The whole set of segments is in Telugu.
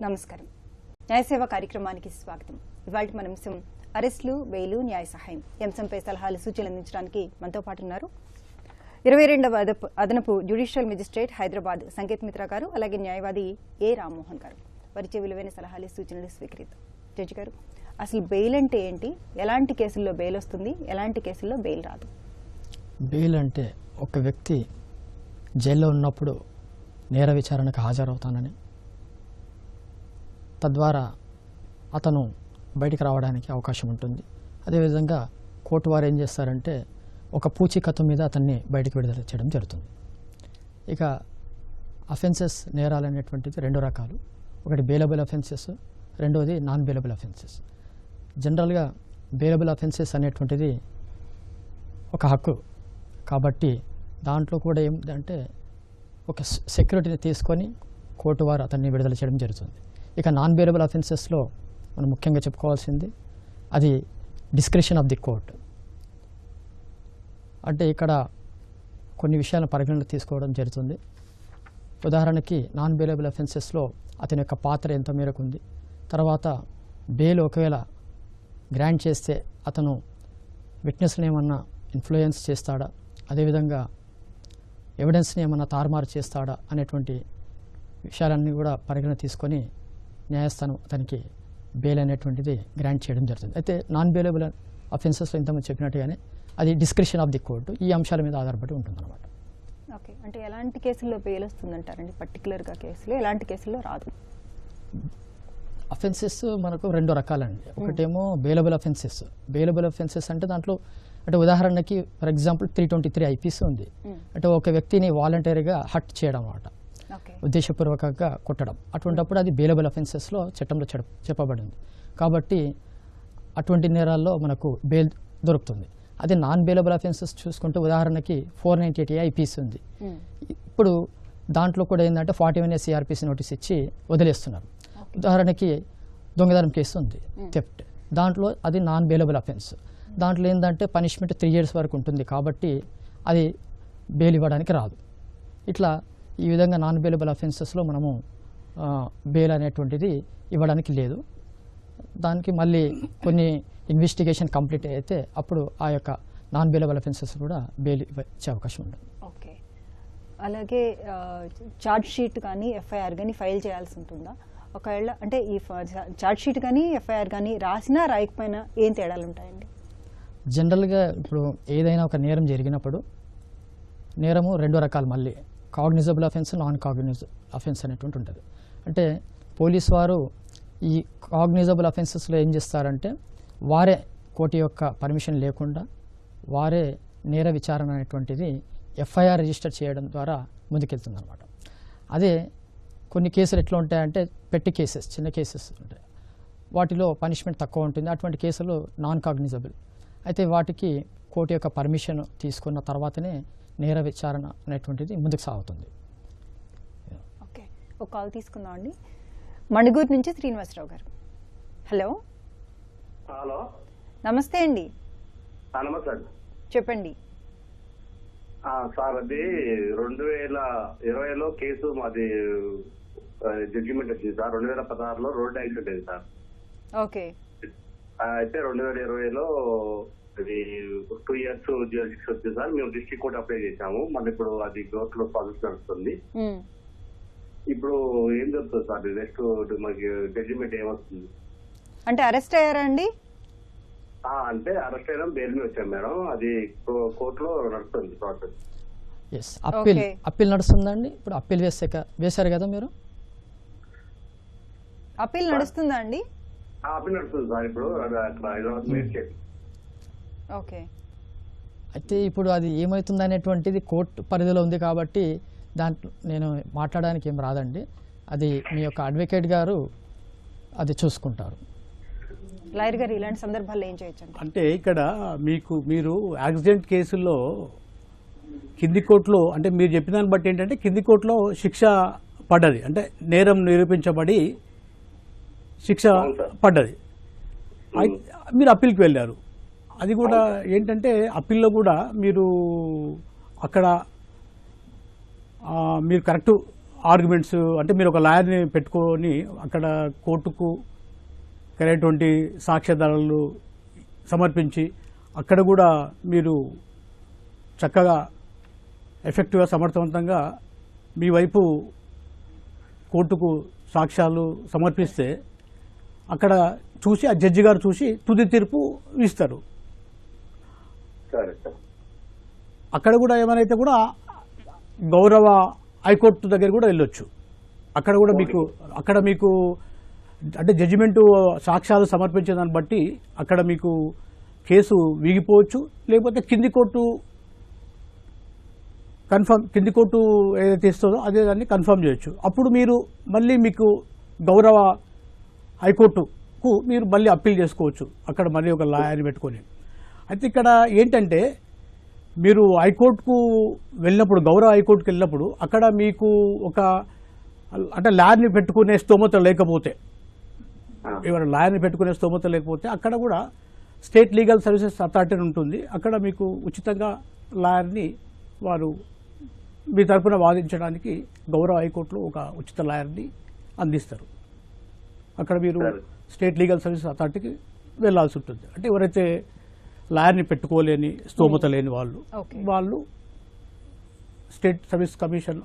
నమస్కారం. న్యాయసేవ కార్యక్రమానికి స్వాగతం. ఇవాళ మన అంశం అరెస్టులు, బెయిలు, న్యాయ సహాయం. ఈ అంశంపై సలహాలు, సూచనలు అందించడానికి మనతో పాటు ఉన్నారు 22వ అదనపు జ్యుడిషియల్ మెజిస్ట్రేట్ హైదరాబాద్ సంకేత్ మిత్రా గారు, అలాగే న్యాయవాది ఏ రామ్మోహన్ గారు. వారిచే విలువైన సలహాలు, సూచనలు స్వీకరిద్దాం. జడ్జి గారు, అసలు బెయిల్ అంటే ఏంటి? ఎలాంటి కేసుల్లో బెయిల్ వస్తుంది, ఎలాంటి కేసుల్లో బెయిల్ రాదు? బెయిల్ అంటే ఒక వ్యక్తి జైల్లో ఉన్నప్పుడు నేర విచారణకు హాజరవుతానని, తద్వారా అతను బయటికి రావడానికి అవకాశం ఉంటుంది. అదేవిధంగా కోర్టు వారు ఏం చేస్తారంటే ఒక పూచీకత్తు మీద అతన్ని బయటికి విడుదల చేయడం జరుగుతుంది. ఇక అఫెన్సెస్, నేరాలు అనేటువంటిది రెండు రకాలు. ఒకటి బెయిలబుల్ అఫెన్సెస్, రెండవది నాన్ బెయిలబుల్ అఫెన్సెస్. జనరల్గా బెయిలబుల్ అఫెన్సెస్ అనేటువంటిది ఒక హక్కు కాబట్టి దాంట్లో కూడా ఏమిటంటే ఒక సెక్యూరిటీని తీసుకొని కోర్టు వారు అతన్ని విడుదల చేయడం జరుగుతుంది. ఇక నాన్ బెయిలబుల్ అఫెన్సెస్లో మనం ముఖ్యంగా చెప్పుకోవాల్సింది అది డిస్క్రిషన్ ఆఫ్ ది కోర్ట్. అంటే ఇక్కడ కొన్ని విషయాలను పరిగణలోకి తీసుకోవడం జరుగుతుంది. ఉదాహరణకి నాన్ బెయిలబుల్ అఫెన్సెస్లో అతని యొక్క పాత్ర ఎంత మేరకు ఉంది, తర్వాత బెయిల్ ఒకవేళ గ్రాంట్ చేస్తే అతను విట్నెస్ని ఏమన్నా ఇన్ఫ్లుయెన్స్ చేస్తాడా, అదేవిధంగా ఎవిడెన్స్ని ఏమన్నా తారుమారు చేస్తాడా అనేటువంటి విషయాలన్నీ కూడా పరిగణ తీసుకొని న్యాయస్థానం అతనికి బెయిల్ అనేటువంటిది గ్రాంట్ చేయడం జరుగుతుంది. అయితే నాన్ బెయిలబుల్ అఫెన్సెస్లో ఇంతకుముందు చెప్పినట్టుగానే అది డిస్క్రిషన్ ఆఫ్ ది కోర్టు, ఈ అంశాల మీద ఆధారపడి ఉంటుందన్నమాట. ఓకే, అంటే ఎలాంటి కేసుల్లో బెయిల్ వస్తుందంటారండి? పర్టికులర్గా కేసులో ఎలాంటి కేసుల్లో రాదు? అఫెన్సెస్ మనకు రెండు రకాలండి. ఒకటేమో బెయిలబుల్ అఫెన్సెస్. బెయిలబుల్ అఫెన్సెస్ అంటే దాంట్లో అంటే ఉదాహరణకి ఫర్ ఎగ్జాంపుల్ 323 ఐపీసీ ఉంది. అంటే ఒక వ్యక్తిని వాలంటరీగా హర్ట్ చేయడం అన్నమాట, ఉద్దేశపూర్వకంగా కొట్టడం. అటువంటిప్పుడు అది బెయిలబుల్ అఫెన్సెస్లో చట్టంలో చెప్పబడింది కాబట్టి అటువంటి నేరాల్లో మనకు బెయిల్ దొరుకుతుంది. అదే నాన్ బెయిలబుల్ అఫెన్సెస్ చూసుకుంటే ఉదాహరణకి 498 ఐపీసీ ఉంది. ఇప్పుడు దాంట్లో కూడా ఏంటంటే 41 సిఆర్పిసి నోటీస్ ఇచ్చి వదిలేస్తున్నారు. ఉదాహరణకి దొంగతనం కేసు ఉంది, థెఫ్ట్, దాంట్లో అది నాన్ బెయిలబుల్ అఫెన్స్. దాంట్లో ఏంటంటే పనిష్మెంట్ 3 years వరకు ఉంటుంది కాబట్టి అది బెయిల్ ఇవ్వడానికి రాదు. ఇట్లా ఈ విధంగా నాన్ బెయిలబుల్ అఫెన్సెస్లో మనము బెయిల్ అనేటువంటిది ఇవ్వడానికి లేదు. దానికి మళ్ళీ కొన్ని ఇన్వెస్టిగేషన్ కంప్లీట్ అయితే అప్పుడు ఆ యొక్క నాన్ బెయిలబుల్ అఫెన్సెస్ కూడా బెయిల్ ఇచ్చే అవకాశం ఉంటుంది. ఓకే, అలాగే ఛార్జ్ షీట్ కానీ ఎఫ్ఐఆర్ కానీ ఫైల్ చేయాల్సి ఉంటుందా? ఒకవేళ అంటే ఈ ఛార్జ్ షీట్ కానీ ఎఫ్ఐఆర్ కానీ రాసినా రాయకపోయినా ఏం తేడాలు ఉంటాయండి? జనరల్గా ఇప్పుడు ఏదైనా ఒక నేరం జరిగినప్పుడు నేరము రెండు రకాలు, మళ్ళీ cognizable offence, non cognizable offence అనేటువంటి ఉంటుంది. అంటే పోలీస్ వారు ఈ కాగ్నిజబుల్ అఫెన్సెస్లో ఏం చేస్తారంటే వారే కోర్టు యొక్క పర్మిషన్ లేకుండా వారే నేర విచారణ అనేటువంటిది ఎఫ్ఐఆర్ రిజిస్టర్ చేయడం ద్వారా ముందుకెళ్తుంది అనమాట. అదే కొన్ని కేసులు ఎట్లా ఉంటాయంటే పెట్టి కేసెస్, చిన్న కేసెస్ ఉంటాయి, వాటిలో పనిష్మెంట్ తక్కువ ఉంటుంది. అటువంటి కేసులు నాన్ కాగ్నిజబుల్ అయితే వాటికి కోర్టు యొక్క పర్మిషన్ తీసుకున్న తర్వాతనే నేర విచారణ అనేటువంటిది ముందుకు సాగుతుంది. ఓకే, ఒక కాల్ తీసుకుందాం అండి. మణుగూరు నుంచి శ్రీనివాసరావు గారు. హలో. హలో, నమస్తే అండి. నమస్తే. చెప్పండి సార్, అది 2020లో కేసు మాది జడ్జిమెంట్ వచ్చింది సార్. 2016లో రోడ్ యాక్సిడెంట్ అయింది సార్. ఓకే. అయితే 2020లో అది 2 years జైలు శిక్ష వచ్చింది సార్. మేము డిస్ట్రిక్ట్ కోర్ట్ అప్లై చేశాము. మళ్ళీ ఇప్పుడు అది కోర్టులో ప్రాసెస్ నడుస్తుంది. ఇప్పుడు ఏం జరుగుతుంది సార్? నెక్స్ట్ మాకు జడ్జిమెంట్ ఏమొస్తుంది? అంటే అరెస్ట్ అయ్యారా అండి? అంటే అరెస్ట్ అయినా బెయిల్ మీద వచ్చాం మేడం. అది కోర్టులో నడుస్తుంది ప్రాసెస్. ఎస్, అప్పీల్ నడుస్తుందండి. ఇప్పుడు అప్పీల్ వేశారు కదా మీరు? అప్పీల్ నడుస్తుందా అండి? అప్పీల్ నడుస్తుంది సార్. ఇప్పుడు హైదరాబాద్ మేజిస్ట్రేట్. ఓకే. అయితే ఇప్పుడు అది ఏమవుతుంది అనేటువంటిది కోర్టు పరిధిలో ఉంది కాబట్టి దాంట్లో నేను మాట్లాడడానికి ఏం రాదండి. అది మీ యొక్క అడ్వకేట్ గారు అది చూసుకుంటారు. లాయర్ గారు, ఇలాంటి సందర్భాల్లో ఏం చేయొచ్చు అంటే ఇక్కడ మీరు యాక్సిడెంట్ కేసుల్లో కింది కోర్టులో అంటే మీరు చెప్పిన దాన్ని బట్టి ఏంటంటే కింది కోర్టులో శిక్ష పడ్డది, అంటే నేరం నిరూపించబడి శిక్ష పడ్డది. మీరు అప్పీల్కి వెళ్ళారు. అది కూడా ఏంటంటే అప్పీల్లో కూడా మీరు అక్కడ మీరు కరెక్ట్ ఆర్గ్యుమెంట్స్ అంటే మీరు ఒక లాయర్ని పెట్టుకొని అక్కడ కోర్టుకు కరెక్టువంటి సాక్ష్యాధారాలు సమర్పించి అక్కడ కూడా మీరు చక్కగా ఎఫెక్టివ్గా సమర్థవంతంగా మీ వైపు కోర్టుకు సాక్ష్యాలు సమర్పిస్తే అక్కడ చూసి ఆ జడ్జి గారు చూసి తుది తీర్పు ఇస్తారు. సరే సార్. అక్కడ కూడా ఏమైనా కూడా గౌరవ హైకోర్టు దగ్గర కూడా వెళ్ళొచ్చు. అక్కడ మీకు అంటే జడ్జిమెంటు సాక్ష్యాలు సమర్పించే దాన్ని బట్టి అక్కడ మీకు కేసు వీగిపోవచ్చు, లేకపోతే కింది కోర్టు ఏదైతే ఇస్తుందో అదే దాన్ని కన్ఫర్మ్ చేయొచ్చు. అప్పుడు మీరు మళ్ళీ మీకు గౌరవ హైకోర్టుకు మీరు మళ్ళీ అప్పీల్ చేసుకోవచ్చు అక్కడ మళ్ళీ ఒక లాయర్ని పెట్టుకొని. అయితే ఇక్కడ ఏంటంటే మీరు హైకోర్టుకు వెళ్ళినప్పుడు, గౌరవ హైకోర్టుకు వెళ్ళినప్పుడు అక్కడ మీకు ఒక అంటే లాయర్ని పెట్టుకునే స్తోమత లేకపోతే, ఎవరైనా లాయర్ని పెట్టుకునే స్తోమత లేకపోతే అక్కడ కూడా స్టేట్ లీగల్ సర్వీసెస్ అథారిటీ ఉంటుంది. అక్కడ మీకు ఉచితంగా లాయర్ని వారు మీ తరఫున వాదించడానికి గౌరవ హైకోర్టులో ఒక ఉచిత లాయర్ని అందిస్తారు. అక్కడ మీరు స్టేట్ లీగల్ సర్వీసెస్ అథారిటీకి వెళ్లాల్సి ఉంటుంది. అంటే ఎవరైతే లాయర్ని పెట్టుకోలేని స్తోమత లేని వాళ్ళు స్టేట్ సర్వీస్ కమిషన్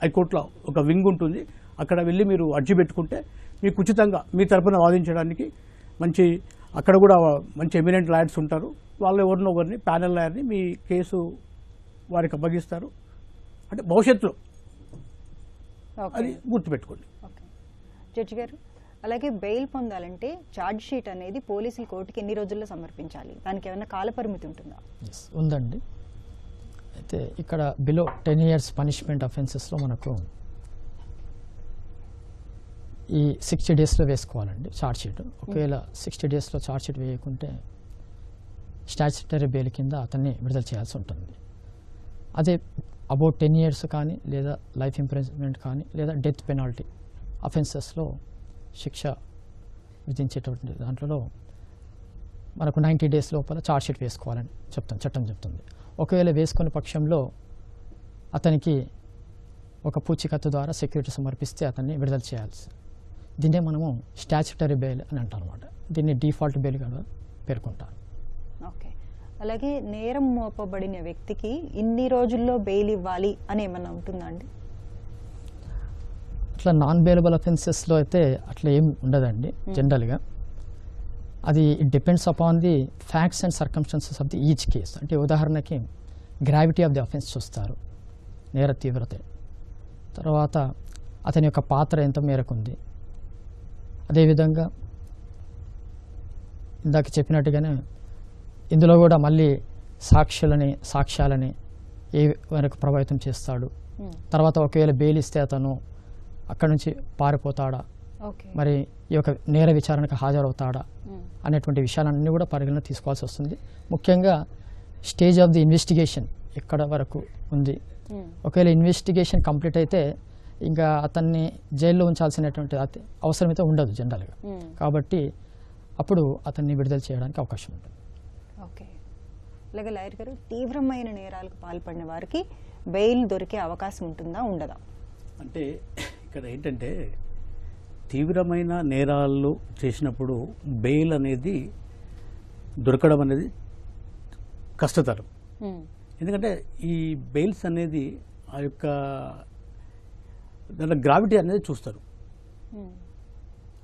హైకోర్టులో ఒక వింగ్ ఉంటుంది. అక్కడ వెళ్ళి మీరు అర్జీ పెట్టుకుంటే మీకు ఉచితంగా మీ తరఫున వాదించడానికి అక్కడ కూడా మంచి ఎమినెంట్ లాయర్స్ ఉంటారు. వాళ్ళు ఒకరిని ప్యానెల్ లాయర్ని మీ కేసు వారికి అప్పగిస్తారు. అంటే భవిష్యత్తులో అది గుర్తుపెట్టుకోండి. జడ్జి గారు, అలాగే బెయిల్ పొందాలంటే ఛార్జ్ షీట్ అనేది పోలీసులు కోర్టుకి ఎన్ని రోజుల్లో సమర్పించాలి? దానికి ఏమైనా కాలపరిమితి ఉంటుందా? ఉందండి. అయితే ఇక్కడ బిలో 10 years పనిష్మెంట్ అఫెన్సెస్లో మనకు ఈ 60 daysలో వేసుకోవాలండి ఛార్జ్ షీట్. ఒకవేళ 60 daysలో ఛార్జ్ షీట్ వేయకుంటే స్టాచ్యుటరీ బెయిల్ కింద అతన్ని విడుదల చేయాల్సి ఉంటుంది. అదే అబౌట్ 10 years కానీ లేదా లైఫ్ ఇంప్రిజన్మెంట్ కానీ లేదా డెత్ పెనాల్టీ అఫెన్సెస్లో శిక్ష విధించేటువంటి దాంట్లో మనకు 90 days లోపల ఛార్జ్ షీట్ వేసుకోవాలని చట్టం చెప్తుంది. ఒకవేళ వేసుకునే పక్షంలో అతనికి ఒక పూచీకత్తు ద్వారా సెక్యూరిటీ సమర్పిస్తే అతన్ని విడుదల చేయాల్సి. దీన్నే మనము స్టాచ్యుటరీ బెయిల్ అని అంటాం అన్నమాట. దీన్ని డిఫాల్ట్ బెయిల్ కూడా పేర్కొంటారు. ఓకే. అలాగే నేరం మోపబడిన వ్యక్తికి ఇన్ని రోజుల్లో బెయిల్ ఇవ్వాలి అని ఏమన్నా ఉంటుందా అండి? అట్లా నాన్ బెయిలబుల్ అఫెన్సెస్లో అయితే అట్లా ఏం ఉండదండి జనరల్గా. అది it depends upon the facts and circumstances of the each case. అంటే ఉదాహరణకి గ్రావిటీ ఆఫ్ ది అఫెన్స్ చూస్తారు, నేర తీవ్రత, తర్వాత అతని యొక్క పాత్ర ఎంత మేరకు ఉంది, అదేవిధంగా ఇందాక చెప్పినట్టుగానే ఇందులో కూడా మళ్ళీ సాక్ష్యాలని ఏ వరకు ప్రభావితం చేస్తాడు, తర్వాత ఒకవేళ బెయిల్ ఇస్తే అతను అక్కడి నుంచి పారిపోతాడా, మరి ఈ యొక్క నేర విచారణకు హాజరవుతాడా అనేటువంటి విషయాలన్నీ కూడా పరిగణన తీసుకోవాల్సి వస్తుంది. ముఖ్యంగా స్టేజ్ ఆఫ్ ది ఇన్వెస్టిగేషన్ ఎక్కడ వరకు ఉంది. ఒకవేళ ఇన్వెస్టిగేషన్ కంప్లీట్ అయితే ఇంకా అతన్ని జైల్లో ఉంచాల్సినటువంటి అవసరమైతే ఉండదు జనరల్గా. కాబట్టి అప్పుడు అతన్ని విడుదల చేయడానికి అవకాశం ఉంటుంది. ఓకే. అలాగే లాయర్ గారు, తీవ్రమైన నేరాలకు పాల్పడిన వారికి బెయిల్ దొరికే అవకాశం ఉంటుందా, ఉండదా? అంటే ఇక్కడ ఏంటంటే తీవ్రమైన నేరాలు చేసినప్పుడు బెయిల్ అనేది దొరకడం అనేది కష్టతరం. ఎందుకంటే ఈ బెయిల్స్ అనేది ఆ యొక్క దాంట్లో గ్రావిటీ అనేది చూస్తారు.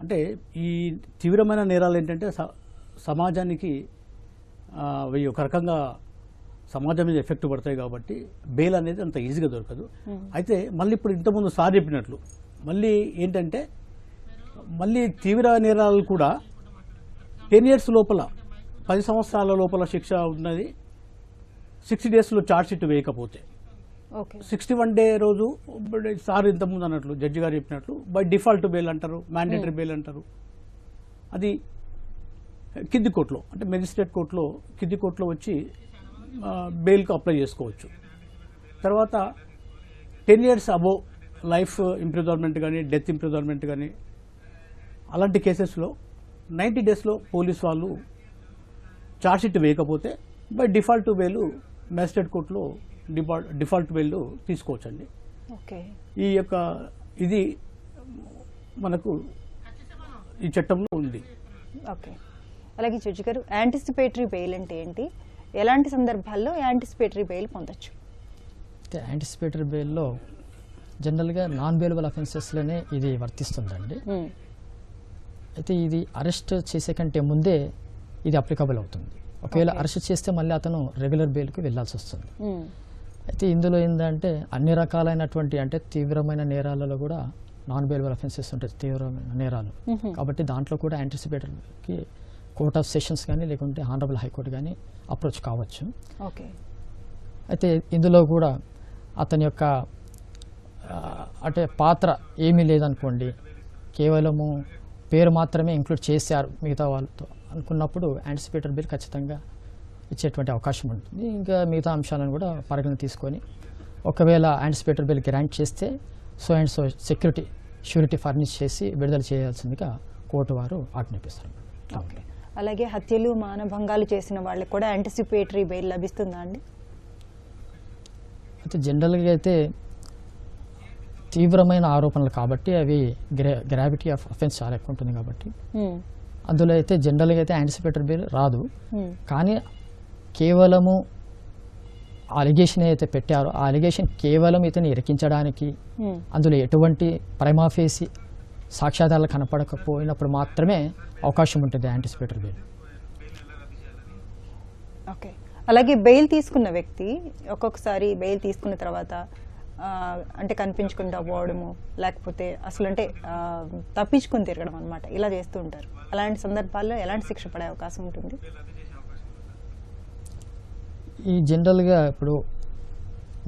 అంటే ఈ తీవ్రమైన నేరాలు ఏంటంటే సమాజానికి అవి ఒక రకంగా సమాజం మీద ఎఫెక్ట్ పడతాయి కాబట్టి బెయిల్ అనేది అంత ఈజీగా దొరకదు. అయితే మళ్ళీ ఇప్పుడు ఇంతకుముందు సార్ చెప్పినట్లు మళ్ళీ ఏంటంటే మళ్ళీ తీవ్ర నేరాలు కూడా 10 years లోపల 10 సంవత్సరాల లోపల శిక్ష ఉన్నది 60 daysలో ఛార్జ్ షీట్ వేయకపోతే. 61 day రోజు సార్ ఇంతకుముందు అన్నట్లు జడ్జి గారు చెప్పినట్లు బై డిఫాల్ట్ బెయిల్ అంటారు, మ్యాండేటరీ బెయిల్ అంటారు. అది కింది కోర్టులో అంటే మెజిస్ట్రేట్ కోర్టులో కింది కోర్టులో వచ్చి బెయిల్కి అప్లై చేసుకోవచ్చు. తర్వాత 10 years అబోవ్ లైఫ్ ఇంప్రిజన్మెంట్ కానీ డెత్ ఇంప్రిజన్మెంట్ కానీ అలాంటి కేసెస్లో 90 daysలో పోలీస్ వాళ్ళు ఛార్జ్ షీట్ వేయకపోతే బై డిఫాల్ట్ బెయిల్ మెజిస్ట్రేట్ కోర్టులో డిఫాల్ట్ బెయిల్ తీసుకోవచ్చండి. ఓకే. ఈ యొక్క ఇది మనకు ఈ చట్టంలో ఉంది. ఓకే. అలాగే జడ్జి గారు, యాంటిసిపేటరీ బెయిల్ అంటే ఏంటి, ఎలాంటి సందర్భాల్లో యాంటిసిపేటరీ బెయిల్ పొందొచ్చు? అయితే యాంటిసిపేటరీ బెయిల్లో జనరల్గా నాన్ బెయిలబుల్ అఫెన్సెస్లోనే ఇది వర్తిస్తుందండి. అయితే ఇది అరెస్ట్ చేసే కంటే ముందే ఇది అప్లికబుల్ అవుతుంది. ఒకవేళ అరెస్ట్ చేస్తే మళ్ళీ అతను రెగ్యులర్ బెయిల్కి వెళ్ళాల్సి వస్తుంది. అయితే ఇందులో ఏంటంటే అన్ని రకాలైనటువంటి అంటే తీవ్రమైన నేరాలలో కూడా నాన్ బెయిలబుల్ అఫెన్సెస్ ఉంటాయి, తీవ్రమైన నేరాలు. కాబట్టి దాంట్లో కూడా యాంటిసిపేటరీకి కోర్ట్ ఆఫ్ సెషన్స్ కానీ లేకుంటే ఆనరబుల్ హైకోర్టు కానీ అప్రోచ్ కావచ్చు. ఓకే. అయితే ఇందులో కూడా అతని యొక్క అంటే పాత్ర ఏమీ లేదనుకోండి, కేవలము పేరు మాత్రమే ఇంక్లూడ్ చేశారు మిగతా వాళ్ళతో అనుకున్నప్పుడు యాంటిసిపేటరీ బిల్ ఖచ్చితంగా ఇచ్చేటువంటి అవకాశం ఉంటుంది. ఇంకా మిగతా అంశాలను కూడా పరిగణ తీసుకొని ఒకవేళ యాంటిసిపేటరీ బిల్ గ్రాంట్ చేస్తే so and so surety furnish చేసి విడుదల చేయాల్సిందిగా కోర్టు వారు ఆజ్ఞాపిస్తారు. ఓకే. అలాగే హత్యలు మానభంగాలు చేసిన వాళ్ళకి కూడా యాంటిసిపేటరీ బెయిల్ లభిస్తుందా అండి? అయితే జనరల్గా అయితే తీవ్రమైన ఆరోపణలు కాబట్టి అవి గ్రావిటీ ఆఫ్ అఫెన్స్ చాలా ఎక్కువ ఉంటుంది కాబట్టి అందులో అయితే జనరల్గా అయితే యాంటిసిపేటరీ బెయిల్ రాదు. కానీ కేవలము అలిగేషన్ అయితే పెట్టారో ఆ అలిగేషన్ కేవలం ఇతన్ని ఇరికించడానికి, అందులో ఎటువంటి ప్రైమాఫేసి సాక్ష్యాధారాలు కనపడకపోయినప్పుడు మాత్రమే అవకాశం ఉంటుంది యాంటిసిపేటరీ బెయిల్. ఓకే. అలాగే బెయిల్ తీసుకున్న వ్యక్తి ఒక్కొక్కసారి బెయిల్ తీసుకున్న తర్వాత అంటే కనిపించకుండా పోవడము, లేకపోతే అసలు అంటే తప్పించుకొని తిరగడం అనమాట, ఇలా చేస్తూ ఉంటారు. అలాంటి సందర్భాల్లో ఎలాంటి శిక్ష పడే అవకాశం ఉంటుంది? ఈ జనరల్గా ఇప్పుడు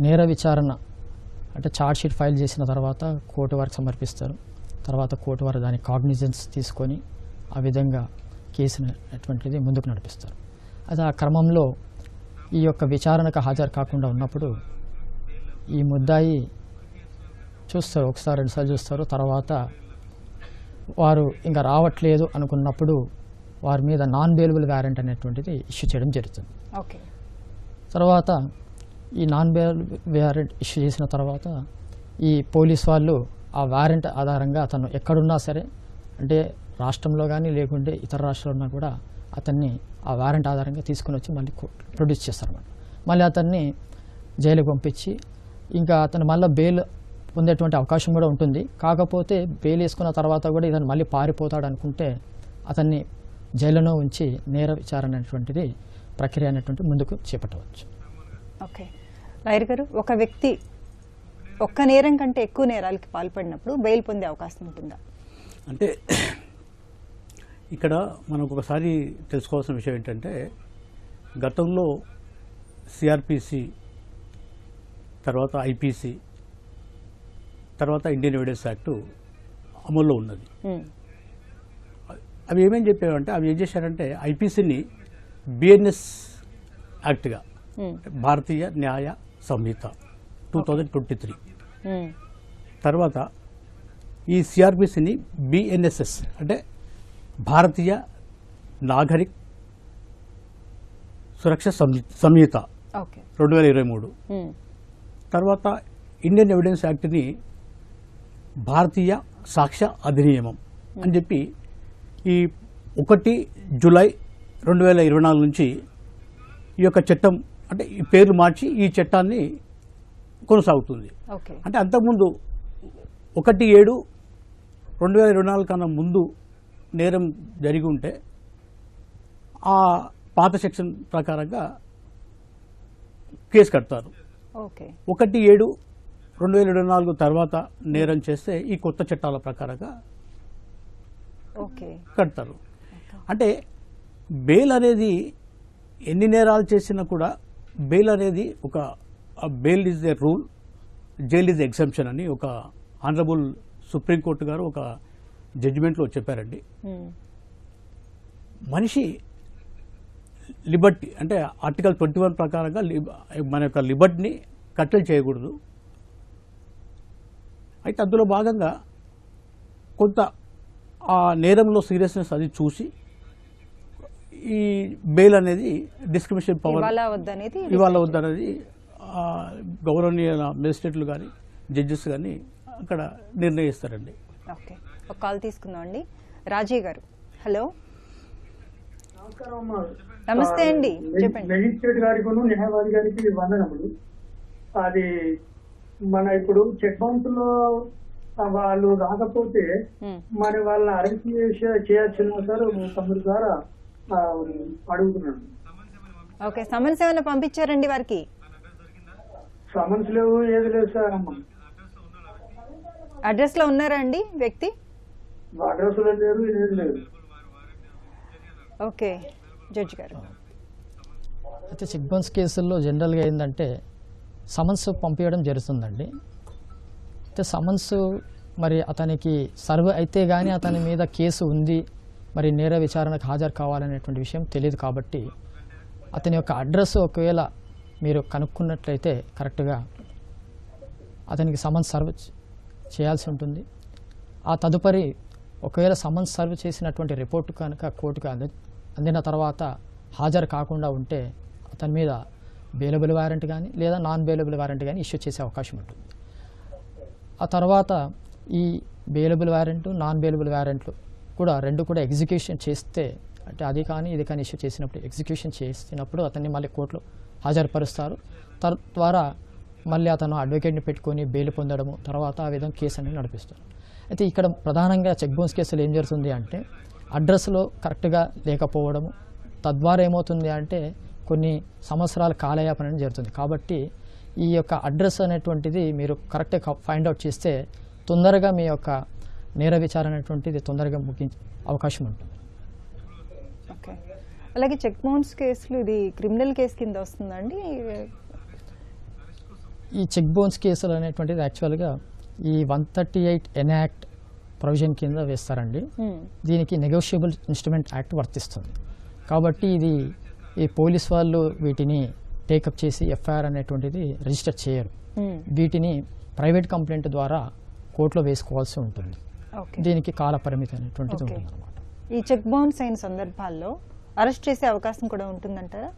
నేర విచారణ అంటే ఛార్జ్షీట్ ఫైల్ చేసిన తర్వాత కోర్టు వారికి సమర్పిస్తారు. తర్వాత కోర్టు వారు దాని కాగ్నిజెన్స్ తీసుకొని ఆ విధంగా కేసును అటువంటిది ముందుకు నడిపిస్తారు. అది ఆ క్రమంలో ఈ యొక్క విచారణకు హాజరు కాకుండా ఉన్నప్పుడు ఈ ముద్దాయి చూస్తారు, ఒకసారి రెండుసార్లు చూస్తారు. తర్వాత వారు ఇంకా రావట్లేదు అనుకున్నప్పుడు వారి మీద నాన్ బెయిలబుల్ వారెంట్ అనేటువంటిది ఇష్యూ చేయడం జరుగుతుంది. ఓకే. తర్వాత ఈ నాన్ బెయిలబుల్ వారెంట్ ఇష్యూ చేసిన తర్వాత ఈ పోలీస్ వాళ్ళు ఆ వారెంట్ ఆధారంగా అతను ఎక్కడున్నా సరే, అంటే రాష్ట్రంలో కానీ లేకుంటే ఇతర రాష్ట్రాల్లో ఉన్నా కూడా అతన్ని ఆ వారెంట్ ఆధారంగా తీసుకుని వచ్చి మళ్ళీ ప్రొడ్యూస్ చేస్తారన్నమాట. మళ్ళీ అతన్ని జైలుకి పంపించి ఇంకా అతను మళ్ళీ బెయిల్ పొందేటువంటి అవకాశం కూడా ఉంటుంది. కాకపోతే బెయిల్ వేసుకున్న తర్వాత కూడా ఇతను మళ్ళీ పారిపోతాడు అనుకుంటే అతన్ని జైలులో ఉంచి నేర విచారణ అనేటువంటిది ప్రక్రియ అనేటువంటి ముందుకు చేపట్టవచ్చు. ఓకే. లాయర్ గారు, ఒక వ్యక్తి ఒక్క నేరం కంటే ఎక్కువ నేరాలకి పాల్పడినప్పుడు బెయిల్ పొందే అవకాశం ఉంటుందా? అంటే ఇక్కడ మనకు ఒకసారి తెలుసుకోవాల్సిన విషయం ఏంటంటే, గతంలో సిఆర్పిసి, తర్వాత ఐపీసీ, తర్వాత ఇండియన్ ఎవిడెన్స్ యాక్ట్ అమల్లో ఉన్నది. అవి ఏమేం చెప్పారంటే, అవి ఏం చేశారంటే ఐపీసీని బిఎన్ఎస్ యాక్ట్గా, భారతీయ న్యాయ సంహిత 2023, తర్వాత ఈ సిఆర్పిసిని బిఎన్ఎస్ఎస్ అంటే భారతీయ నాగరిక్ సురక్ష సంహిత 2023, తర్వాత ఇండియన్ ఎవిడెన్స్ యాక్ట్ని భారతీయ సాక్ష్య అధినియమం అని చెప్పి ఈ 1 జూలై 2024 నుంచి ఈ యొక్క చట్టం అంటే ఈ పేర్లు మార్చి ఈ చట్టాన్ని కొనసాగుతుంది. అంటే అంతకుముందు 1/7/2024 కన్నా ముందు నేరం జరిగి ఉంటే ఆ పాత సెక్షన్ ప్రకారంగా కేసు కడతారు. 1/7/2024 తర్వాత నేరం చేస్తే ఈ కొత్త చట్టాల ప్రకారంగా కడతారు. అంటే బెయిల్ అనేది ఎన్ని నేరాలు చేసినా కూడా బెయిల్ అనేది ఒక bail is the rule, jail is exemption అని ఒక ఆనరబుల్ సుప్రీంకోర్టు గారు ఒక జడ్జిమెంట్లో చెప్పారండి. మనిషి లిబర్టీ అంటే ఆర్టికల్ 21 ప్రకారంగా మన యొక్క లిబర్టీని కట్టడి చేయకూడదు. అయితే అందులో భాగంగా కొంత ఆ నేరంలో సీరియస్నెస్ అది చూసి ఈ బెయిల్ అనేది డిస్క్రిమినేషన్ పవర్ ఇవాళ వద్దనేది గౌరవనీయ మెజిస్ట్రేట్లు కానీ జడ్జెస్ కానీ అక్కడ నిర్ణయిస్తారండి. ఓకే, ఒక కాల్ తీసుకుందాం అండి. రాజయ్య గారు, హలో. నమస్కారం అమ్మా. నమస్తే అండి, చెప్పండి. మెజిస్ట్రేట్ గారికి న్యాయవాది గారికి వందనములు. అది మన ఇప్పుడు చెక్ బౌన్స్ లో వాళ్ళు రాకపోతే మరి వాళ్ళని అరెస్ట్ చేయాల్సిన సార్ తమ్ముడు ద్వారా అడుగుతున్నాను. ఓకే, సమన్స్ ఏమైనా పంపించారండి వారికి? సమన్స్ లేవు, ఏది లేదు సార్. అమ్మ అడ్రస్ లో ఉన్నారా అండి వ్యక్తి? అడ్రస్ లో లేరు, ఏది లేదు. ఓకే జడ్జి గారు. అయితే చెక్ బౌన్స్ కేసుల్లో జనరల్గా ఏంటంటే సమన్స్ పంపించడం జరుగుతుందండి. అయితే సమన్స్ మరి అతనికి సర్వ్ అయితే కానీ అతని మీద కేసు ఉంది, మరి నేర విచారణకు హాజరు కావాలనేటువంటి విషయం తెలియదు. కాబట్టి అతని యొక్క అడ్రస్ ఒకవేళ మీరు కనుక్కున్నట్లయితే కరెక్ట్గా అతనికి సమన్స్ సర్వ్ చేయాల్సి ఉంటుంది. ఆ తదుపరి ఒకవేళ సమన్స్ సర్వ్ చేసినటువంటి రిపోర్టు కనుక కోర్టుకు అందిన తర్వాత హాజరు కాకుండా ఉంటే అతని మీద బెయిలబుల్ వారెంట్ కానీ లేదా నాన్ బెయిలబుల్ వారెంట్ కానీ ఇష్యూ చేసే అవకాశం ఉంటుంది. ఆ తర్వాత ఈ బెయిలబుల్ వారెంట్, నాన్ బెయిలబుల్ వారెంట్లు కూడా రెండు కూడా ఎగ్జిక్యూషన్ చేస్తే, అంటే అది కానీ ఇది కానీ ఇష్యూ చేసినప్పుడు ఎగ్జిక్యూషన్ చేసినప్పుడు అతన్ని మళ్ళీ కోర్టులో హాజరుపరుస్తారు. తద్వారా మళ్ళీ అతను అడ్వకేట్ని పెట్టుకొని బెయిల్ పొందడము, తర్వాత ఆ విధంగా కేసు అనేది నడిపిస్తారు. అయితే ఇక్కడ ప్రధానంగా చెక్ బౌన్స్ కేసులు ఏం జరుగుతుంది అంటే అడ్రస్లో కరెక్ట్గా లేకపోవడము, తద్వారా ఏమవుతుంది అంటే కొన్ని సంవత్సరాల కాలయాపన అనేది జరుగుతుంది. కాబట్టి ఈ యొక్క అడ్రస్ అనేటువంటిది మీరు కరెక్ట్గా ఫైండ్ అవుట్ చేస్తే తొందరగా మీ యొక్క నేర విచారణ అనేటువంటిది తొందరగా ముగించే అవకాశం ఉంటుంది. ఓకే, అలాగే చెక్ బౌన్స్ కేసులు ఇది క్రిమినల్ కేసు కింద వస్తుందండి? ఈ చెక్ బౌన్స్ కేసులు అనేటువంటిది యాక్చువల్గా ఈ 138 ఎన్యాక్ట్ ప్రొవిజన్ కింద వేస్తారండి. దీనికి నెగోషియబుల్ ఇన్స్ట్రుమెంట్ యాక్ట్ వర్తిస్తుంది. కాబట్టి ఇది ఈ పోలీస్ వాళ్ళు వీటిని టేకప్ చేసి ఎఫ్ఐఆర్ అనేటువంటిది రిజిస్టర్ చేయరు. వీటిని ప్రైవేట్ కంప్లైంట్ ద్వారా కోర్టులో వేసుకోవాల్సి ఉంటుంది. దీనికి కాల పరిమితి అనేటువంటిది ఉంటుంది అన్నమాట. ఈ చెక్ బౌన్స్ అయిన సందర్భాల్లో అరెస్ట్ చేసే అవకాశం కూడా ఉంటుందంటారా?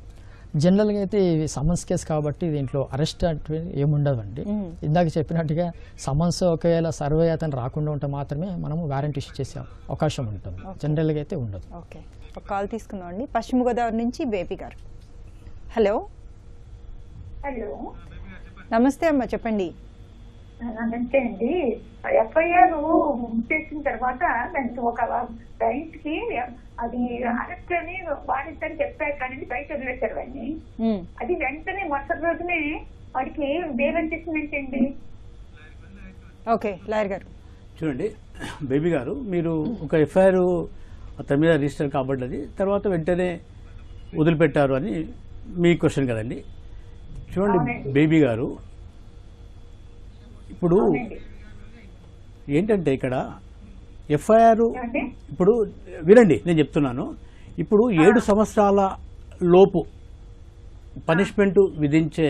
జనరల్గా అయితే ఇవి సమన్స్ కేసు కాబట్టి దీంట్లో అరెస్ట్ అంటే ఏముండదండి. ఇందాక చెప్పినట్టుగా సమన్స్ ఒకవేళ సర్వే అతను రాకుండా ఉంటే మాత్రమే మనము వారెంట్ ఇష్యూ చేసే అవకాశం ఉంటుంది. జనరల్గా అయితే ఉండదు. ఓకే, ఒక కాల్ తీసుకుందాం అండి. పశ్చిమ గోదావరి నుంచి బేబీ గారు, హలో. హలో, నమస్తే అమ్మా, చెప్పండి. నమస్తే అండి. ఎఫ్ఐఆర్ చేసిన తర్వాత దానికి ఒక క్లయింట్ కి అది అరెస్ట్ అని వాడిద్దని చెప్పారు, కానీ బయట వదిలేశారు వాడిని. అది వెంటనే మరుసటి రోజునే వాడికి బెయిల్ వచ్చేసిందంటండి. ఓకే, లాయర్ గారు చూడండి బేబీ గారు, మీరు ఒక ఎఫ్ఐఆర్ అతని మీద రిజిస్టర్ కాబడ్డది, తర్వాత వెంటనే వదిలిపెట్టారు అని మీ క్వశ్చన్ కదండి. చూడండి బేబీ గారు, ఇప్పుడు ఏంటంటే ఇక్కడ ఎఫ్ఐఆర్ ఇప్పుడు వినండి నేను చెప్తున్నాను. ఇప్పుడు 7 సంవత్సరాల లోపు పనిష్మెంట్ విధించే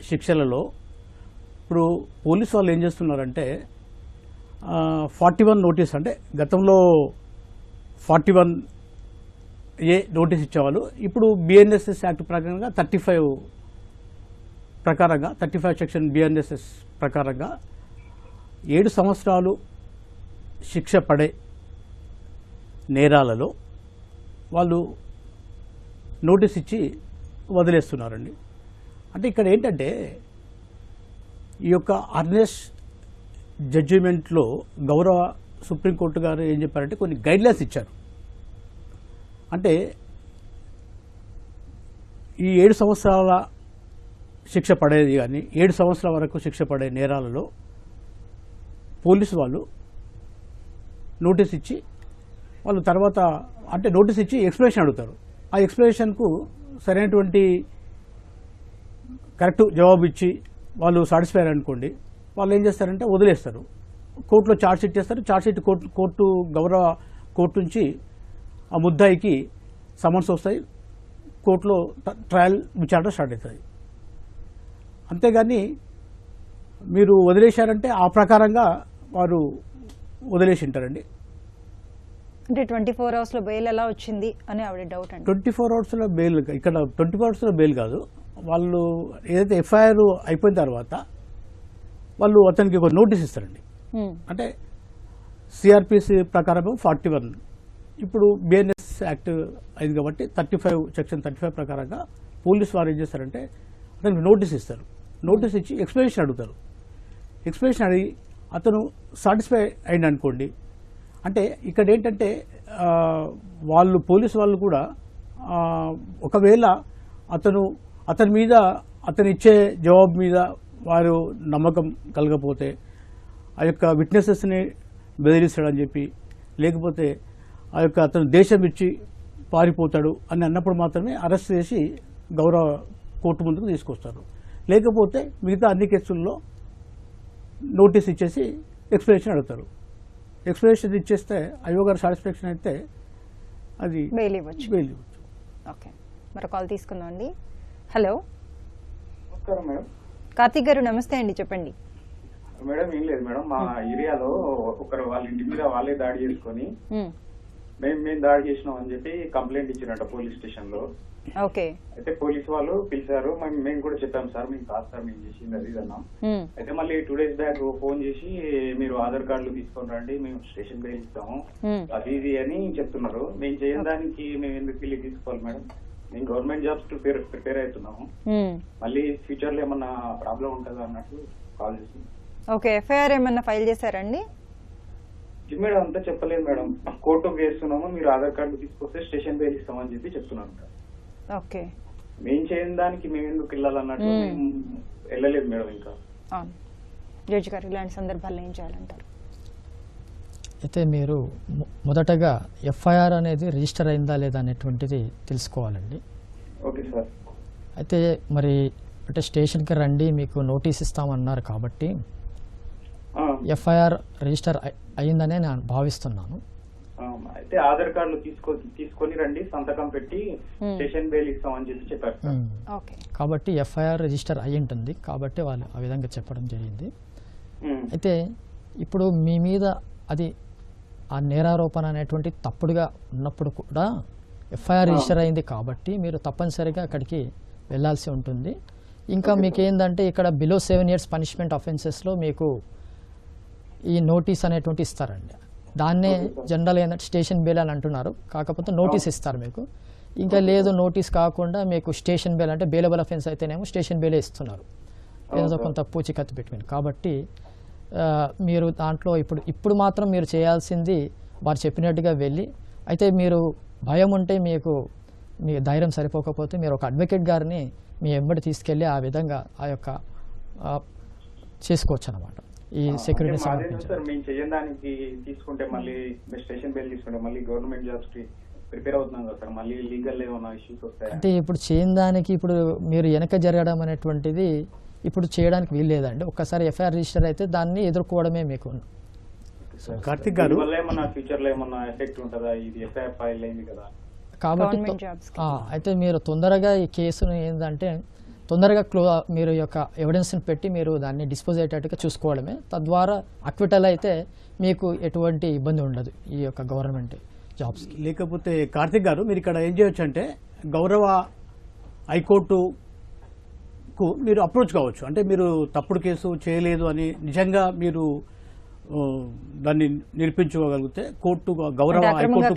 శిక్షలలో ఇప్పుడు పోలీసు వాళ్ళు ఏం చేస్తున్నారంటే 41 నోటీస్, అంటే గతంలో 41A నోటీస్ ఇచ్చేవాళ్ళు. ఇప్పుడు బిఎన్ఎస్ఎస్ యాక్ట్ ప్రకారంగా 35 సెక్షన్ బిఎన్ఎస్ఎస్ ప్రకారంగా 7 సంవత్సరాలు శిక్ష పడే నేరాలలో వాళ్ళు నోటీస్ ఇచ్చి వదిలేస్తున్నారండి. అంటే ఇక్కడ ఏంటంటే ఈ యొక్క అర్నెస్ జడ్జిమెంట్లో గౌరవ సుప్రీంకోర్టు గారు ఏం చెప్పారంటే కొన్ని గైడ్లైన్స్ ఇచ్చారు. అంటే ఈ 7 సంవత్సరాల శిక్ష పడేది కానీ 7 సంవత్సరాల వరకు శిక్ష పడే నేరాలలో పోలీసు వాళ్ళు నోటీస్ ఇచ్చి వాళ్ళు తర్వాత అంటే నోటీస్ ఇచ్చి ఎక్స్ప్లెనేషన్ అడుగుతారు. ఆ ఎక్స్ప్లెనేషన్కు సరైనటువంటి కరెక్ట్ జవాబు ఇచ్చి వాళ్ళు సాటిస్ఫై అనుకోండి, వాళ్ళు ఏం చేస్తారంటే వదిలేస్తారు. కోర్టులో ఛార్జ్షీట్ చేస్తారు. ఛార్జ్షీట్ కోర్టు గౌరవ కోర్టు నుంచి ఆ ముద్దాయికి సమన్స్ వస్తాయి. కోర్టులో ట్రయల్ విచారణ స్టార్ట్ అవుతుంది. అంతేగాని మీరు వదిలేశారంటే ఆ ప్రకారంగా వారు వదిలేసి ఉంటారండి. అంటే 24 అవర్స్లో బెయిల్ ఎలా వచ్చింది అని ఆవిడ డౌట్ అండి. 24 అవర్స్లో బెయిల్, ఇక్కడ 24 అవర్స్లో బెయిల్ కాదు. వాళ్ళు ఏదైతే ఎఫ్ఐఆర్ అయిపోయిన తర్వాత వాళ్ళు అతనికి ఒక నోటీస్ ఇస్తారండి. అంటే సిఆర్పిసి ప్రకారం 41, ఇప్పుడు బిఎన్ఎస్ యాక్ట్ అయింది కాబట్టి 35 సెక్షన్ 35 ప్రకారంగా పోలీసు వారు ఏం చేస్తారంటే అతనికి నోటీస్ ఇస్తారు. నోటీస్ ఇచ్చి ఎక్స్ప్లెనేషన్ అడుగుతారు. ఎక్స్ప్లెనేషన్ అడిగి అతను సాటిస్ఫై అయింది అనుకోండి, అంటే ఇక్కడ ఏంటంటే వాళ్ళు పోలీసు వాళ్ళు కూడా ఒకవేళ అతని మీద అతను ఇచ్చే జవాబు మీద వారు నమ్మకం కలగకపోతే ఆ యొక్క విట్నెసెస్ని బెదిరిస్తాడని చెప్పి, లేకపోతే ఆ యొక్క అతను దేశం ఇచ్చి పారిపోతాడు అని అన్నప్పుడు మాత్రమే అరెస్ట్ చేసి గౌరవ కోర్టు ముందుకు తీసుకొస్తారు. లేకపోతే మిగతా అన్ని కేసుల్లో నోటీస్ ఇచ్చేసి ఎక్స్ప్లెనేషన్ అడుగుతారు. ఎక్స్ప్లెనేషన్ ఇచ్చేస్తే అయ్యో గారు సాటిస్ఫాక్షన్ అయితే అది బెయిల్ ఇవ్వచ్చు. ఓకే, మరో కాల్ తీసుకుందాం అండి. హలో, నమస్కారం మేడం. కార్తీక్ గారు నమస్తే అండి, చెప్పండి. మేడం ఏం లేదు మేడం, మా ఏరియాలో ఒకరు వాళ్ళ ఇంటి మీద వాళ్ళే దాడి చేసుకొని మేము దాడి చేసినాం అని చెప్పి కంప్లైంట్ ఇచ్చినట్ట పోలీస్ స్టేషన్ లో. ఓకే, అయితే పోలీస్ వాళ్ళు పిలిచారు. మేము కూడా చెప్పాం సార్ మేము కాదు సార్ మేము చేసింది అది అన్నాం. అయితే మళ్ళీ 2 days బ్యాక్ ఫోన్ చేసి మీరు ఆధార్ కార్డులు తీసుకొని రండి మేము స్టేషన్ బెయిల్ ఇస్తాము అది ఇది అని చెప్తున్నారు. మేము చేయని దానికి మేము ఎందుకు వెళ్ళి తీసుకోవాలి మేడం? మేము గవర్నమెంట్ జాబ్స్ ప్రిపేర్ అవుతున్నాము. మళ్ళీ ఫ్యూచర్ లో ఏమన్నా ప్రాబ్లం ఉంటుందా అన్నట్టు కాల్ చేసింది. ఓకే, ఎఫ్ఐఆర్ ఏమన్నా ఫైల్ చేశారండి? మేడం అంతా చెప్పలేదు మేడం, కోర్టుకు వేస్తున్నాము మీరు ఆధార్ కార్డు తీసుకొస్తే స్టేషన్ బెయిల్ ఇస్తామని చెప్పి చెప్తున్నాను. ఓకే, మేము చేయని దానికి మేము ఎందుకు వెళ్ళాలన్నట్టు వెళ్ళలేదు మేడం. ఇంకా జడ్జి గారు ఇలాంటి సందర్భాల్లో ఏం చేయాలంటారు? అయితే మీరు మొదటగా ఎఫ్ఐఆర్ అనేది రిజిస్టర్ అయిందా లేదా అనేటువంటిది తెలుసుకోవాలండి. Okay sir. అయితే మరి అంటే స్టేషన్కి రండి మీకు నోటీస్ ఇస్తామన్నారు కాబట్టి ఎఫ్ఐఆర్ రిజిస్టర్ అయిందనే నేను భావిస్తున్నాను. అయితే ఆధార్ కార్డులు తీసుకొని రండి సంతకం పెట్టి స్టేషన్ బెయిల్ ఇస్తామని చెప్పి చెప్పారు. కాబట్టి ఎఫ్ఐఆర్ రిజిస్టర్ అయి ఉంటుంది కాబట్టి వాళ్ళు ఆ విధంగా చెప్పడం జరిగింది. అయితే ఇప్పుడు మీ మీద అది ఆ నేరారోపణ అనేటువంటి తప్పుడుగా ఉన్నప్పుడు కూడా ఎఫ్ఐఆర్ రిజిస్టర్ అయింది కాబట్టి మీరు తప్పనిసరిగా అక్కడికి వెళ్ళాల్సి ఉంటుంది. ఇంకా మీకు ఏంటంటే ఇక్కడ బిలో 7 years పనిష్మెంట్ అఫెన్సెస్లో మీకు ఈ నోటీస్ అనేటువంటి ఇస్తారండి. దాన్నే జనరల్ ఏంటంటే స్టేషన్ బెయిల్ అని అంటున్నారు, కాకపోతే నోటీస్ ఇస్తారు మీకు. ఇంకా లేదు నోటీస్ కాకుండా మీకు స్టేషన్ బెయిల్ అంటే బెయిలబుల్ అఫెన్స్ అయితేనేమో స్టేషన్ బెయిలే ఇస్తున్నారు, ఏదో కొంత పూచికత్తు పెట్టుకుని. కాబట్టి మీరు దాంట్లో ఇప్పుడు మాత్రం మీరు చేయాల్సింది వారు చెప్పినట్టుగా వెళ్ళి, అయితే మీరు భయం ఉంటే మీ ధైర్యం సరిపోకపోతే మీరు ఒక అడ్వకేట్ గారిని మీ వెంబడి తీసుకెళ్ళి ఆ విధంగా ఆ యొక్క చేసుకోవచ్చు అనమాట. ఈ సెక్యూరిటీ మేము చేయడానికి తీసుకుంటే మళ్ళీ స్టేషన్ బెయిల్ తీసుకుంటే మళ్ళీ గవర్నమెంట్ జాబ్స్ కి ప్రిపేర్ అవుతున్నాం కదా సార్, మళ్ళీ లీగల్ ఏమైనా ఇష్యూస్ వస్తాయి అంటే ఇప్పుడు చేయని దానికి ఇప్పుడు మీరు వెనక జరగడం అనేటువంటిది ఇప్పుడు చేయడానికి వీల్లేదండి. ఒక్కసారి ఎఫ్ఐఆర్ రిజిస్టర్ అయితే దాన్ని ఎదుర్కోవడమే మీకు. కార్తిక్ గారు ఏమన్నా ఫ్యూచర్ లో ఏమన్నా ఎఫెక్ట్ ఉంటుందా? ఇది ఎఫ్ఐఆర్ ఫైల్ అయింది కదా కాబట్టి అయితే మీరు తొందరగా ఈ కేసును ఏంటంటే తొందరగా మీరు యొక్క ఎవిడెన్స్ని పెట్టి మీరు దాన్ని డిస్పోజ్ అయ్యేటట్టుగా చూసుకోవడమే. తద్వారా అక్విటల్ అయితే మీకు ఎటువంటి ఇబ్బంది ఉండదు ఈ యొక్క గవర్నమెంట్ జాబ్స్. లేకపోతే కార్తిక్ గారు మీరు ఇక్కడ ఏం చేయొచ్చు అంటే గౌరవ హైకోర్టుకు మీరు అప్రోచ్ కావచ్చు. అంటే మీరు తప్పుడు కేసు చేయలేదు అని నిజంగా మీరు దాన్ని నిరూపించుకోగలిగితే కోర్టు గౌరవ హైకోర్టు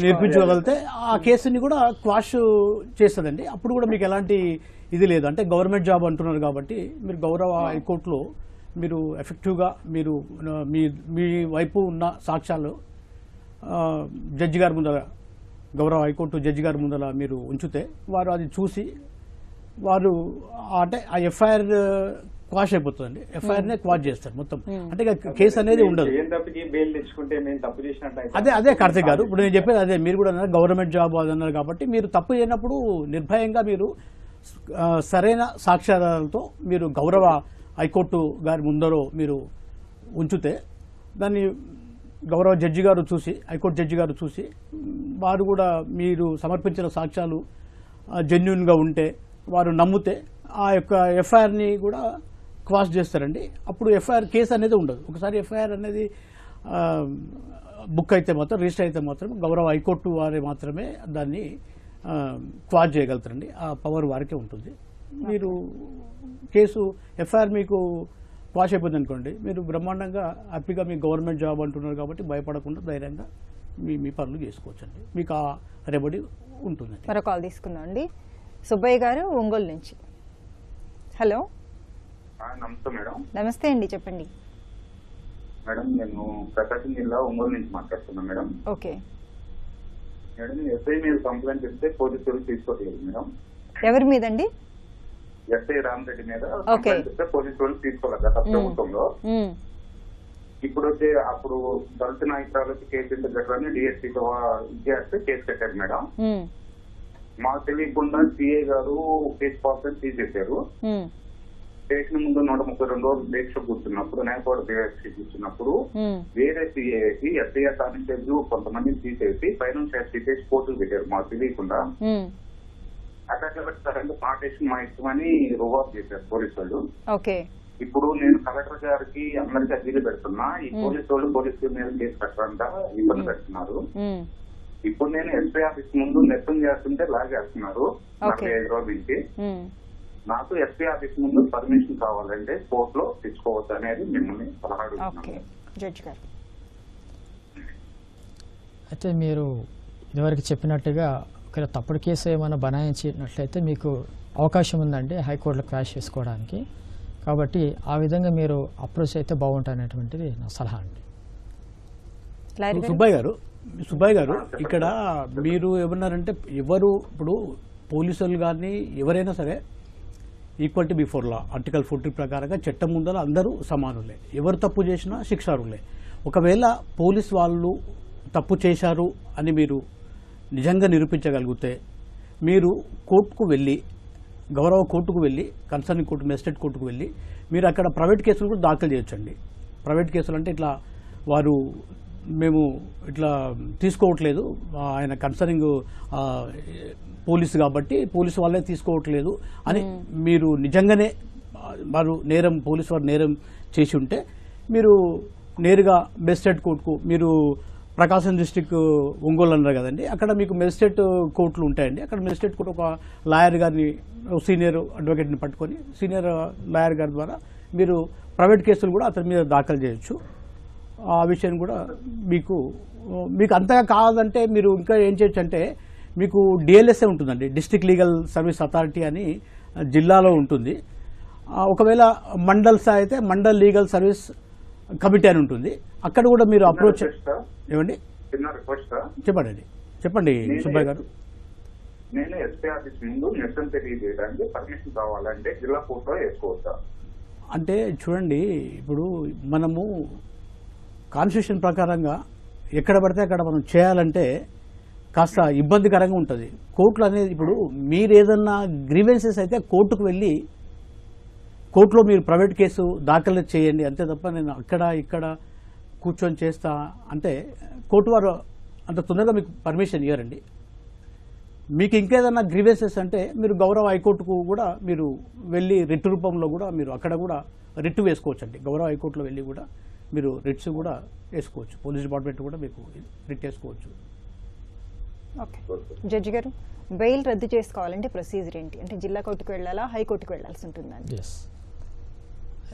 నిరూపించుకోగలిగితే ఆ కేసుని కూడా క్వాష్ చేస్తుందండి. అప్పుడు కూడా మీకు ఎలాంటి ఇది లేదు. అంటే గవర్నమెంట్ జాబ్ అంటున్నారు కాబట్టి మీరు గౌరవ హైకోర్టులో మీరు ఎఫెక్టివ్గా మీరు మీ వైపు ఉన్న సాక్ష్యాలు జడ్జి గారి ముందర గౌరవ హైకోర్టు జడ్జి గారి ముందర మీరు ఉంచితే వారు అది చూసి వారు అంటే ఆ ఎఫ్ఐఆర్ క్వాష్ అయిపోతుందండి. ఎఫ్ఐఆర్నే క్వాష్ చేస్తారు మొత్తం. అంటే కేసు అనేది ఉండదు. అదే కార్తిక్ గారు ఇప్పుడు నేను చెప్పేది అదే. మీరు కూడా అన్నారు గవర్నమెంట్ జాబ్ అది అన్నారు కాబట్టి మీరు తప్పు చేయనప్పుడు నిర్భయంగా మీరు సరైన సాక్ష్యాధారాలతో మీరు గౌరవ హైకోర్టు గారి ముందరో మీరు ఉంచితే దాన్ని గౌరవ జడ్జి గారు చూసి హైకోర్టు జడ్జి గారు చూసి వారు కూడా మీరు సమర్పించిన సాక్ష్యాలు జెన్యూన్గా ఉంటే వారు నమ్మితే ఆ యొక్క ఎఫ్ఐఆర్ని కూడా క్వాష్ చేస్తారండి. అప్పుడు ఎఫ్ఐఆర్ కేసు అనేది ఉండదు. ఒకసారి ఎఫ్ఐఆర్ అనేది బుక్ అయితే మాత్రం రిజిస్టర్ అయితే మాత్రం గౌరవ హైకోర్టు వారే మాత్రమే దాన్ని క్వాష్ చేయగలుగుతారండి. ఆ పవర్ వారికే ఉంటుంది. మీరు కేసు ఎఫ్ఐఆర్ మీకు స్క్వాష్ అయిపోయింది అనుకోండి, మీరు బ్రహ్మాండంగా హ్యాపీగా మీ గవర్నమెంట్ జాబ్ అంటున్నారు కాబట్టి భయపడకుండా ధైర్యంగా మీ పనులు చేసుకోవచ్చండి. మీకు ఆ రెమెడీ ఉంటుందండి. మరో కాల్ తీసుకుందాం అండి. సుబ్బయ్య గారు ఒంగోలు నుంచి. హలో, నమస్తే మేడం. నమస్తే అండి, చెప్పండి. మేడం నేను ప్రకాశం జిల్లా ఒంగోలు నుంచి మాట్లాడుతున్నాను మేడం. ఓకే మేడం, ఎస్ఐ మీద కంప్లైంట్ ఇస్తే పోలీసులు తీసుకోవట్లేదు మేడం. ఎవరి మీదండి? ఎస్ఐ రామరెడ్డి మీద కంప్లైంట్ ఇస్తే పోలీసులు తీసుకోలేదు గత ప్రభుత్వంలో. ఇప్పుడు వచ్చి అప్పుడు దళిత నాయకురాలకి కేసు ఇంటర్ని డిఎస్పీతో చేస్తే కేసు కట్టారు మేడం. మాకు తెలియకుండా సిఐ గారు కేసు పాస్ తీసేశారు. స్టేషన్ ముందు 132 రోజులు దీక్ష కూర్చున్నప్పుడు, న్యాయపాడు దీక్ష కూర్చున్నప్పుడు వేరే సిఐకి ఎస్ఐఆర్ కానిస్టేబుల్ కొంతమందిని తీసేసి ఫైనాన్స్ తీసేసి కోర్టుకు పెట్టారు మాకు తెలియకుండా. అట్లా పెట్టారంటే పార్టీషన్ మా ఇష్టమని రువాబ్ చేశారు పోలీసు వాళ్ళు. ఇప్పుడు నేను కలెక్టర్ గారికి అందరికి అర్జీలు పెడుతున్నా, ఈ పోలీసు వాళ్ళు పోలీసు మీద కేసు కట్టరంట ఇబ్బంది పెడుతున్నారు. ఇప్పుడు నేను ఎస్పీ ఆఫీస్ ముందు నెత్తం చేస్తుంటే లాగేస్తున్నారు 45 రోజుల నుంచి. నాకు ఎస్పీ ఆఫీస్ ముందు పర్మిషన్ కావాలంటే కోర్టులో తెచ్చుకోవచ్చు అనేది మిమ్మల్ని సలహా అడుగుతున్నాను. అయితే మీరు ఇదివరకు చెప్పినట్టుగా ఒకవేళ తప్పుడు కేసు ఏమైనా బనాయించినట్లయితే మీకు అవకాశం ఉందండి హైకోర్టులో క్వాష్ చేసుకోవడానికి. కాబట్టి ఆ విధంగా మీరు అప్రోచ్ అయితే బాగుంటుందనేటువంటిది నా సలహా అండి. సుబ్బయ్య గారు ఇక్కడ మీరు ఏమన్నారంటే ఎవరు ఇప్పుడు పోలీసులు కానీ ఎవరైనా సరే ఈక్వాలిటీ బిఫోర్ లా ఆర్టికల్ 40 ప్రకారంగా చట్టం ముందర అందరూ సమానులే, ఎవరు తప్పు చేసినా శిక్షార్హులే. ఒకవేళ పోలీస్ వాళ్ళు తప్పు చేశారు అని మీరు నిజంగా నిరూపించగలిగితే మీరు కోర్టుకు వెళ్ళి, గౌరవ కోర్టుకు వెళ్ళి, కన్సర్నింగ్ కోర్టు మెజిస్ట్రేట్ కోర్టుకు వెళ్ళి మీరు అక్కడ ప్రైవేట్ కేసులు కూడా దాఖలు చేయొచ్చండి. ప్రైవేట్ కేసులు అంటే ఇట్లా వారు మేము ఇట్లా తీసుకోవట్లేదు, ఆయన కన్సర్నింగ్ పోలీసు కాబట్టి పోలీసు వాళ్ళే తీసుకోవట్లేదు అని మీరు నిజంగానే వారు నేరం పోలీసు వారు నేరం చేసి ఉంటే మీరు నేరుగా మెజిస్ట్రేట్ కోర్టుకు, మీరు ప్రకాశం డిస్టిక్ ఒంగోలు అన్నారు కదండి, అక్కడ మీకు మెజిస్ట్రేట్ కోర్టులు ఉంటాయండి. అక్కడ మెజిస్ట్రేట్ కోర్టు ఒక లాయర్ గారిని, సీనియర్ అడ్వకేట్ని పట్టుకొని సీనియర్ లాయర్ గారి ద్వారా మీరు ప్రైవేట్ కేసులు కూడా అతని మీద దాఖలు చేయొచ్చు. ఆ విషయం కూడా మీకు అంతగా కాదంటే మీరు ఇంకా ఏం చేయొచ్చు అంటే మీకు డిఎల్ఎస్ఏ ఉంటుందండి, డిస్ట్రిక్ట్ లీగల్ సర్వీస్ అథారిటీ అని జిల్లాలో ఉంటుంది. ఒకవేళ మండల్ స్థాయి అయితే మండల్ లీగల్ సర్వీస్ కమిటీ అని ఉంటుంది, అక్కడ కూడా మీరు అప్రోచ్. ఏమండి చెప్పండి సుబ్బయ్య గారు. నేను ఎస్పీ ఆఫీస్ ముందు నిరసన తెలియజేయడానికి పర్మిషన్ కావాలంటే జిల్లా కోర్టులో వేసుకోవచ్చా? అంటే చూడండి, ఇప్పుడు మనము కాన్స్టిట్యూషన్ ప్రకారంగా ఎక్కడ పడితే అక్కడ మనం చేయాలంటే కాస్త ఇబ్బందికరంగా ఉంటుంది. కోర్టులు అనేది ఇప్పుడు మీరు ఏదన్నా గ్రీవెన్సెస్ అయితే కోర్టుకు వెళ్ళి కోర్టులో మీరు ప్రైవేట్ కేసు దాఖలు చేయండి, అంతే తప్ప నేను అక్కడ ఇక్కడ కూర్చొని చేస్తా అంటే కోర్టు వారు అంత తొందరగా మీకు పర్మిషన్ ఇవ్వరండి. మీకు ఇంకేదన్నా గ్రీవెన్సెస్ అంటే మీరు గౌరవ హైకోర్టుకు కూడా మీరు వెళ్ళి రిట్ రూపంలో కూడా మీరు అక్కడ కూడా రిట్ వేసుకోవచ్చు అండి. గౌరవ హైకోర్టులో వెళ్ళి కూడా మీరు రిట్స్ కూడా వేసుకోవచ్చు, పోలీస్ డిపార్ట్మెంట్ కూడా మీకు రిట్ వేసుకోవచ్చు. ఓకే జడ్జి గారు, బెయిల్ రద్దు చేసుకోవాలంటే ప్రొసీజర్ ఏంటి? అంటే జిల్లా కోర్టుకు వెళ్ళాలా, హైకోర్టుకు వెళ్ళాల్సి ఉంటుందండి? ఎస్,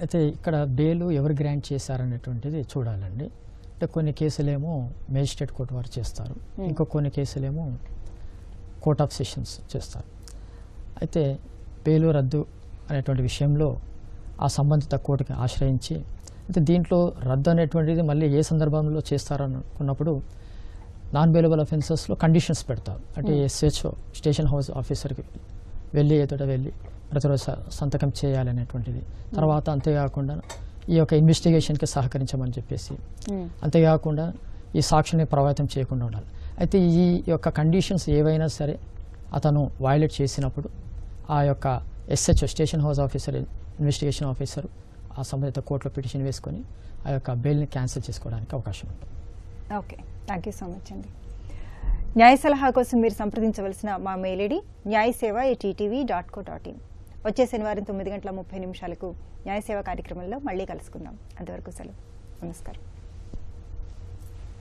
అయితే ఇక్కడ బెయిల్ ఎవరు గ్రాంట్ చేశారనేటువంటిది చూడాలండి. అంటే కొన్ని కేసులేమో మేజిస్ట్రేట్ కోర్టు వారు చేస్తారు, ఇంకో కొన్ని కేసులేమో కోర్ట్ ఆఫ్ సెషన్స్ చేస్తారు. అయితే బెయిల్ రద్దు అనేటువంటి విషయంలో ఆ సంబంధిత కోర్టుకి ఆశ్రయించి, అయితే దీంట్లో రద్దు అనేటువంటిది మళ్ళీ ఏ సందర్భంలో చేస్తారనుకున్నప్పుడు నాన్ బెయిలబుల్ అఫెన్సెస్లో కండిషన్స్ పెడతారు. అంటే ఎస్హెచ్ఓ స్టేషన్ హౌస్ ఆఫీసర్కి వెళ్ళి ఎదుట వెళ్ళి ప్రతిరోజు సంతకం చేయాలనేటువంటిది. తర్వాత అంతేకాకుండా ఈ యొక్క ఇన్వెస్టిగేషన్కి సహకరించమని చెప్పేసి, అంతేకాకుండా ఈ సాక్షిని ప్రభావితం చేయకుండా ఉండాలి. అయితే ఈ యొక్క కండిషన్స్ ఏవైనా సరే అతను వయలేట్ చేసినప్పుడు ఆ యొక్క SHO station house officer, investigation officer ఆ సంబంధిత కోర్టులో పిటిషన్ వేసుకొని ఆ యొక్క బెయిల్ని క్యాన్సిల్ చేసుకోవడానికి అవకాశం ఉంటుంది. Okay, thank you so much అండి. న్యాయ సలహా కోసం మీరు సంప్రదించవలసిన మా మెయిల్ ఐడి nyaseva@ttv.co.in. వచ్చే శనివారం 9:30 న్యాయసేవ కార్యక్రమంలో మళ్ళీ కలుసుకుందాం. అంతవరకు సెలవు. నమస్కారం.